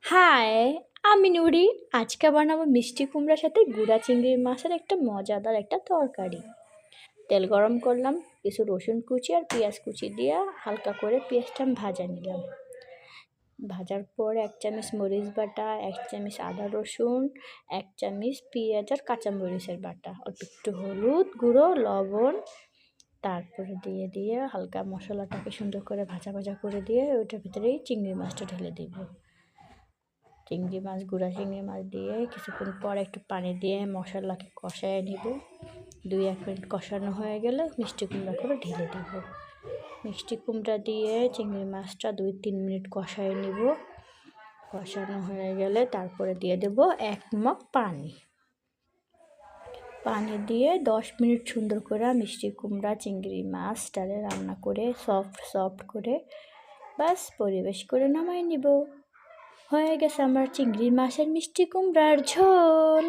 High, আমি নুরি। আজকে বানাবো মিষ্টি কুমড়ার সাথে গুঁড়া চিংড়ি মাছের একটা মজাদার একটা তরকারি। তেল গরম করলাম, কিছু রসুন কুচি আর পেঁয়াজ কুচি দিয়ে হালকা করে পেঁয়াজটা ভাজা নিলাম। ভাজার পর 1 চামচ মরিচ বাটা, 1 চামচ আদা রসুন, 1 চামচ পেঁয়াজ আর কাঁচামরিচের বাটা, অল্প একটু হলুদ গুঁড়ো, লবণ, তারপরে দিয়ে হালকা মশলাটাকে সুন্দর করে ভাজা ভাজা করে দিয়ে ওইটার ভিতরেই চিংড়ি মাছটা ঢেলে দিব। চিংড়ি মাছ, গুঁড়া চিংড়ি মাছ দিয়ে কিছুক্ষণ পর একটু পানি দিয়ে মশলাকে কষায় নিব। 2-1 মিনিট কষানো হয়ে গেলে মিষ্টি কুমড়া করে ঢেলে দেব। মিষ্টি কুমড়া দিয়ে চিংড়ি মাছটা 2-3 মিনিট কষায় নিব। কষানো হয়ে গেলে তারপরে দিয়ে দেব 1 মগ পানি। পানি দিয়ে 10 মিনিট সুন্দর করে মিষ্টি কুমড়া চিংড়ি মাছটারে রান্না করে সফট করে বাস পরিবেশ করে নামাই নিব। হয়ে গেছে আমার চিংড়ি মাছের মিষ্টি কুমড়ার ঝোল।